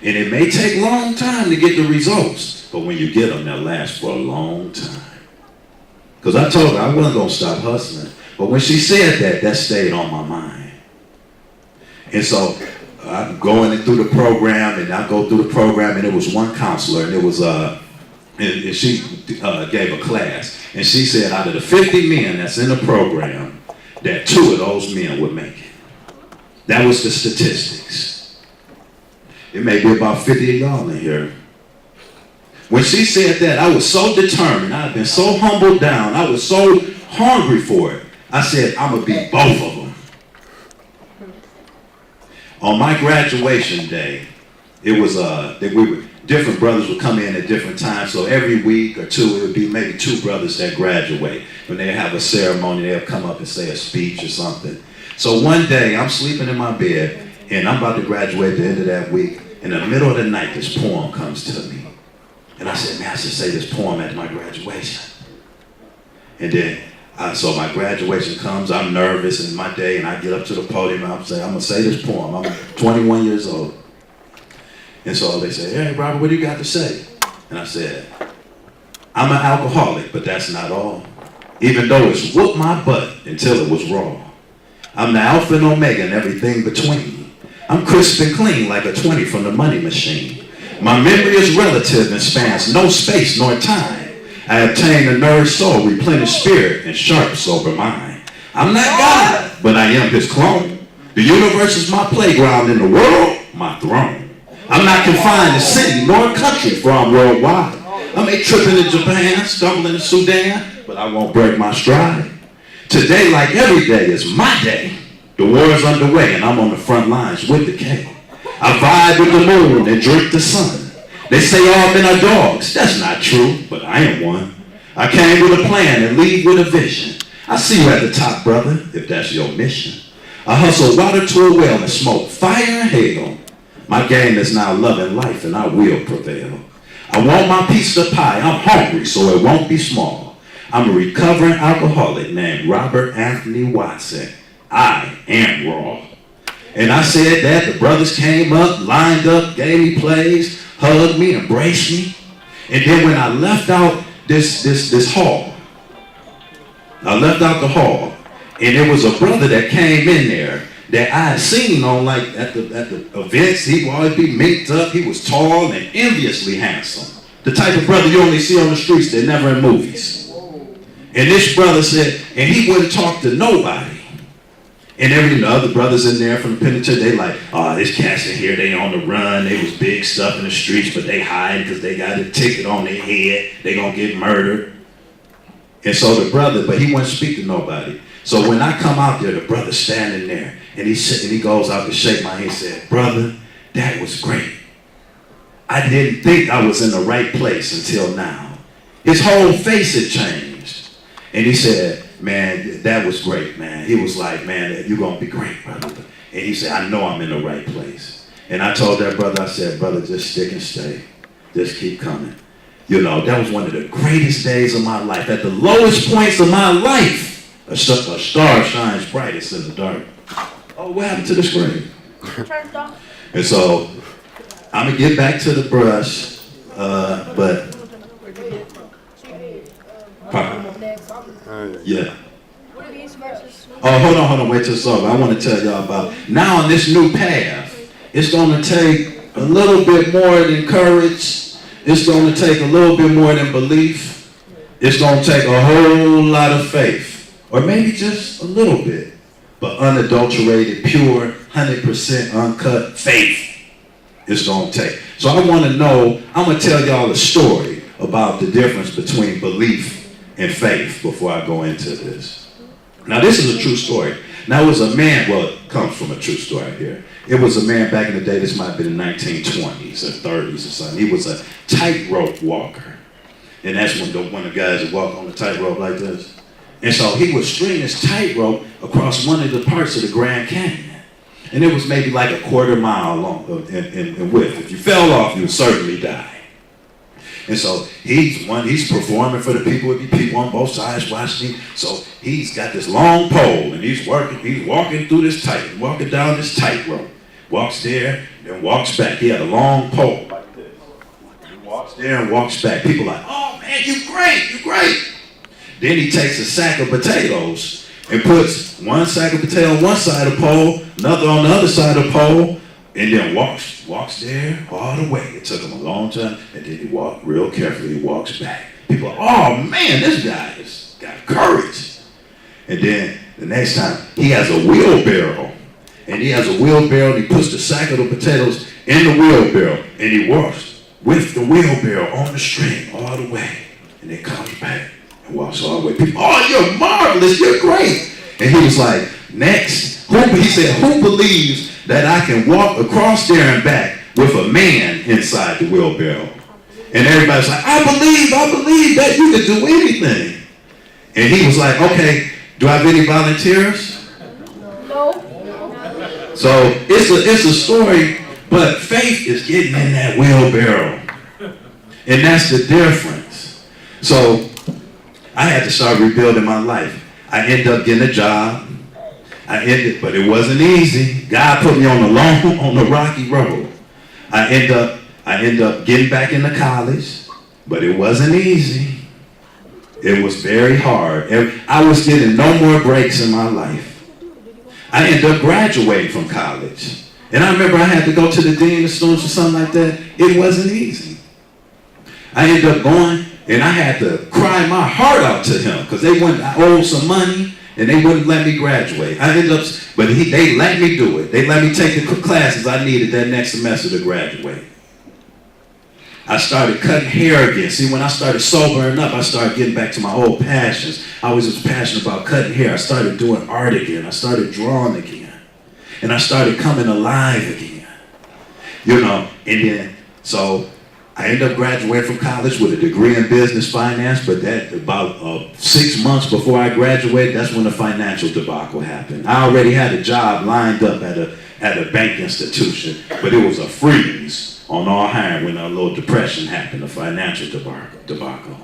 And it may take a long time to get the results, but when you get them, they'll last for a long time. Because I told her I wasn't going to stop hustling. But when she said that, that stayed on my mind. And so I'm going through the program, and I go through the program, and it was one counselor, and it was, and she gave a class. And she said out of the 50 men that's in the program, that 2 of those men would make it. That was the statistics. It may be about 50 of y'all in here. When she said that, I was so determined. I had been so humbled down. I was so hungry for it. I said, I'm going to be both of them. On my graduation day, it was different brothers would come in at different times. So every week or two, it would be maybe 2 brothers that graduate. When they have a ceremony, they'll come up and say a speech or something. So one day, I'm sleeping in my bed, and I'm about to graduate at the end of that week. In the middle of the night, this poem comes to me. And I said, man, I should say this poem at my graduation. And then, so my graduation comes, I'm nervous in my day, and I get up to the podium, and I'm going to say this poem. I'm 21 years old. And so they say, hey, Robert, what do you got to say? And I said, I'm an alcoholic, but that's not all. Even though it's whooped my butt until it was raw. I'm the alpha and omega and everything between. I'm crisp and clean like a 20 from the money machine. My memory is relative and spans no space nor time. I obtain a nourished soul, replenished spirit, and sharp, sober mind. I'm not God, but I am his clone. The universe is my playground in the world, my throne. I'm not confined to city nor country, for I'm worldwide. I may trip into Japan, stumble into Sudan, but I won't break my stride. Today, like every day, is my day. The war is underway, and I'm on the front lines with the K. I vibe with the moon and drink the sun. They say all men are dogs. That's not true, but I am one. I came with a plan and leave with a vision. I see you at the top, brother, if that's your mission. I hustle water to a well and smoke fire and hail. My game is now loving life, and I will prevail. I want my piece of pie. I'm hungry, so it won't be small. I'm a recovering alcoholic named Robert Anthony Watson. I am raw. And I said that, the brothers came up, lined up, gave me plays, hugged me, embraced me. And then when I left out this hall, I left out the hall, and there was a brother that came in there that I had seen on like at the events. He would always be minked up. He was tall and enviously handsome. The type of brother you only see on the streets, they're never in movies. And this brother said, and he wouldn't talk to nobody. And every other brothers in there from the penitentiary, they like, oh, this cats in here, they on the run. They was big stuff in the streets, but they hide because they got a ticket on their head. They gonna get murdered. And so the brother, but he wouldn't speak to nobody. So when I come out there, the brother's standing there, and he goes out to shake my hand and said, brother, that was great. I didn't think I was in the right place until now. His whole face had changed. And he said, man, that was great, man. He was like, man, you're going to be great, brother. And he said, I know I'm in the right place. And I told that brother, I said, brother, just stick and stay. Just keep coming. You know, that was one of the greatest days of my life. At the lowest points of my life, a star shines brightest in the dark. Oh, what happened to the screen? Turned off. And so, I'm going to get back to the brush, but... Yeah. Oh, hold on, wait till it's over. I want to tell y'all about, now on this new path, it's going to take a little bit more than courage. It's going to take a little bit more than belief. It's going to take a whole lot of faith, or maybe just a little bit, but unadulterated, pure, 100% uncut faith it's going to take. So I want to know, I'm going to tell y'all a story about the difference between belief and faith before I go into this. Now this is a true story. Now it was a man, well, it comes from a true story here. It was a man back in the day, this might have been the 1920s or 30s or something. He was a tightrope walker. And that's when one of the guys that walk on the tightrope like this. And so he would string his tightrope across one of the parts of the Grand Canyon. And it was maybe like a quarter mile long in width. If you fell off, you would certainly die. And so he's performing for the people. Would be people on both sides watching him. So he's got this long pole and he's walking through walking down this tightrope. walks there, then walks back. He had a long pole like this. He walks there and walks back. People are like, oh man, you great, you great. Then he takes a sack of potatoes and puts one sack of potato on one side of the pole, another on the other side of the pole, and then walks there all the way. It took him a long time, and then he walked real carefully, he walks back. People are, oh man, this guy has got courage. And then the next time, he has a wheelbarrow. And he has a wheelbarrow, and he puts the sack of the potatoes in the wheelbarrow, and he walks with the wheelbarrow on the string all the way. And then comes back and walks all the way. People, oh, you're marvelous, you're great. And he was like, next, he said, who believes that I can walk across there and back with a man inside the wheelbarrow? And everybody's like, I believe that you can do anything. And he was like, okay, do I have any volunteers? No. So it's a story, but faith is getting in that wheelbarrow. And that's the difference. So I had to start rebuilding my life. I ended up getting a job. But it wasn't easy. God put me on the rocky road. I end up getting back into college, but it wasn't easy. It was very hard. I was getting no more breaks in my life. I ended up graduating from college. And I remember I had to go to the dean of students or something like that. It wasn't easy. I ended up going, and I had to cry my heart out to him because I owed some money, and they wouldn't let me graduate. They let me do it. They let me take the classes I needed that next semester to graduate. I started cutting hair again. See, when I started sobering up, I started getting back to my old passions. I always was passionate about cutting hair. I started doing art again. I started drawing again. And I started coming alive again. So I ended up graduating from college with a degree in business finance, but that about 6 months before I graduated, that's when the financial debacle happened. I already had a job lined up at a bank institution, but it was a freeze on all hiring when a little depression happened, a financial debacle.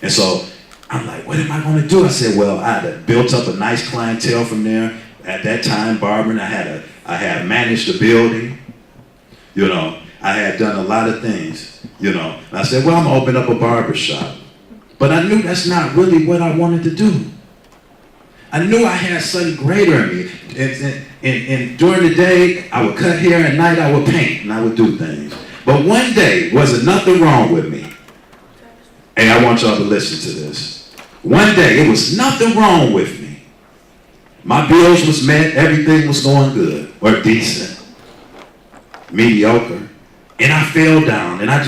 And so I'm like, what am I going to do? I said, well, I had built up a nice clientele from there. At that time, barbering, I had managed the building. I had done a lot of things, And I said, well, I'm going to open up a barber shop. But I knew that's not really what I wanted to do. I knew I had something greater in me. And during the day, I would cut hair. At night, I would paint and I would do things. But one day, wasn't nothing wrong with me. And I want y'all to listen to this. One day, it was nothing wrong with me. My bills was met. Everything was going good or decent. Mediocre. And I fell down. And I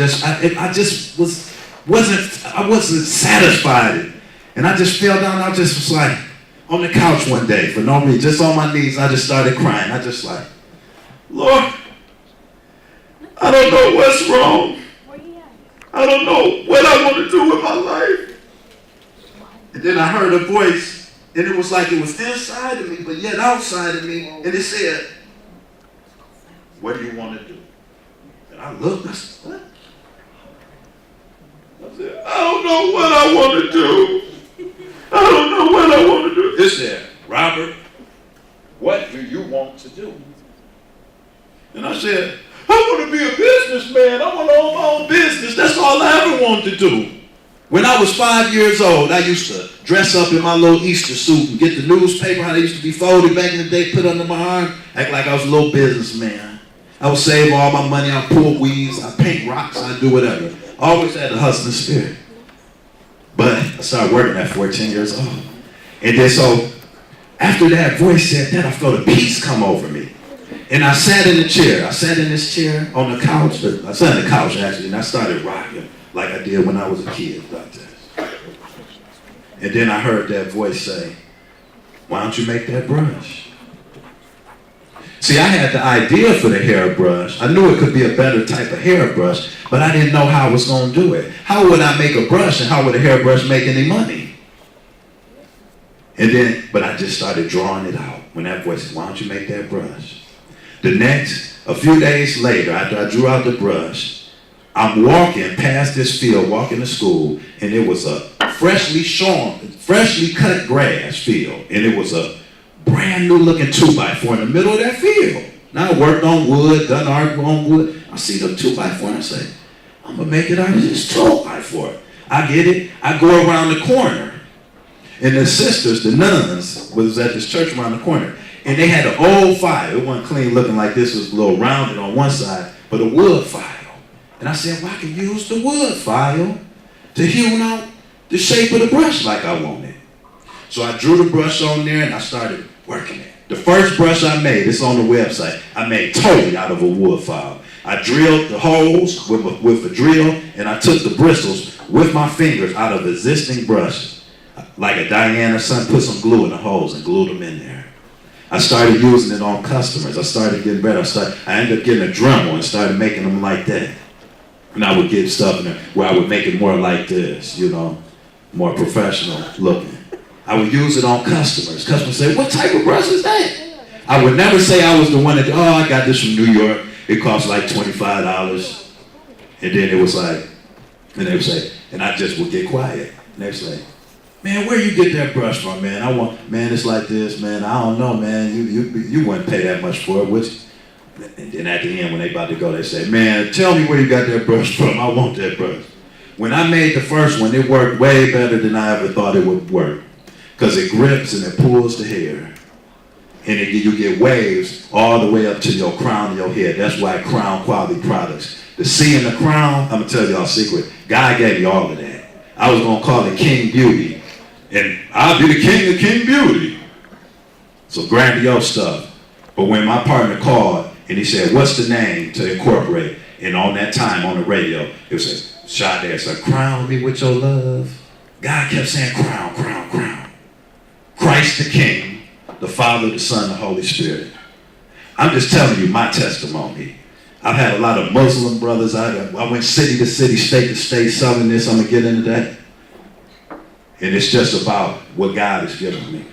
wasn't satisfied. And I just fell down. I just was like, on the couch one day, for no reason, just on my knees, I just started crying. I just like, Lord, I don't know what's wrong. I don't know what I want to do with my life. And then I heard a voice, and it was like it was inside of me, but yet outside of me, and it said, what do you want to do? And I looked, I said, what? I said, I don't know what I want to do. I don't know what I want to do. It said, Robert, what do you want to do? And I said, I want to be a businessman. I want to own my own business. That's all I ever wanted to do. When I was 5 years old, I used to dress up in my little Easter suit and get the newspaper, how they used to be folded back in the day, put under my arm, act like I was a little businessman. I would save all my money, I pull weeds, I paint rocks, I do whatever. Always had a hustling spirit. But I started working at 14 years old. And then so, after that voice said that, I felt a peace come over me. And I sat in the chair. I sat in this chair on the couch. I sat on the couch, actually, and I started rocking like I did when I was a kid, like this. And then I heard that voice say, why don't you make that brush? See, I had the idea for the hairbrush. I knew it could be a better type of hairbrush, but I didn't know how I was going to do it. How would I make a brush, and how would a hairbrush make any money? But I just started drawing it out. When that voice said, why don't you make that brush? A few days later, after I drew out the brush, I'm walking past this field, walking to school, and it was a freshly cut grass field, and it was a brand new looking 2x4 in the middle of that field. Now I worked on wood, done art on wood. I see the 2x4 and I say, I'm gonna make it out of this 2x4. I get it, I go around the corner. And the sisters, the nuns, was at this church around the corner. And they had an old file. It wasn't clean looking like this. It was a little rounded on one side, but a wood file. And I said, well, I can use the wood file to hew out the shape of the brush like I wanted. So I drew the brush on there and I started working it. The first brush I made, it's on the website, I made totally out of a wood file. I drilled the holes with a drill and I took the bristles with my fingers out of existing brushes. Like a Diana son, put some glue in the holes and glued them in there. I started using it on customers. I started getting better. I ended up getting a Dremel and started making them like that. And I would get stuff in there where I would make it more like this, you know, more professional looking. I would use it on customers. Customers say, what type of brush is that? I would never say I was the one that, oh, I got this from New York. It cost like $25. And then it was like, and they would say, and I just would get quiet. And they would say, man, where you get that brush from, man? Man, it's like this, man. I don't know, man. You wouldn't pay that much for it, would you? And then at the end, when they about to go, they say, man, tell me where you got that brush from. I want that brush. When I made the first one, it worked way better than I ever thought it would work. Because it grips and it pulls the hair. And you get waves all the way up to your crown of your head. That's why Crown Quality Products. The C in the crown, I'm going to tell y'all a secret. God gave me all of that. I was going to call it King Beauty. And I'll be the king of King Beauty. So grandiose stuff. But when my partner called and he said, what's the name to incorporate? And on that time on the radio, it was Sade said, crown me with your love. God kept saying, crown, crown, crown. Christ the King, the Father, the Son, the Holy Spirit. I'm just telling you my testimony. I've had a lot of Muslim brothers. I went city to city, state to state, selling this. I'm going to get into that. And it's just about what God has given me.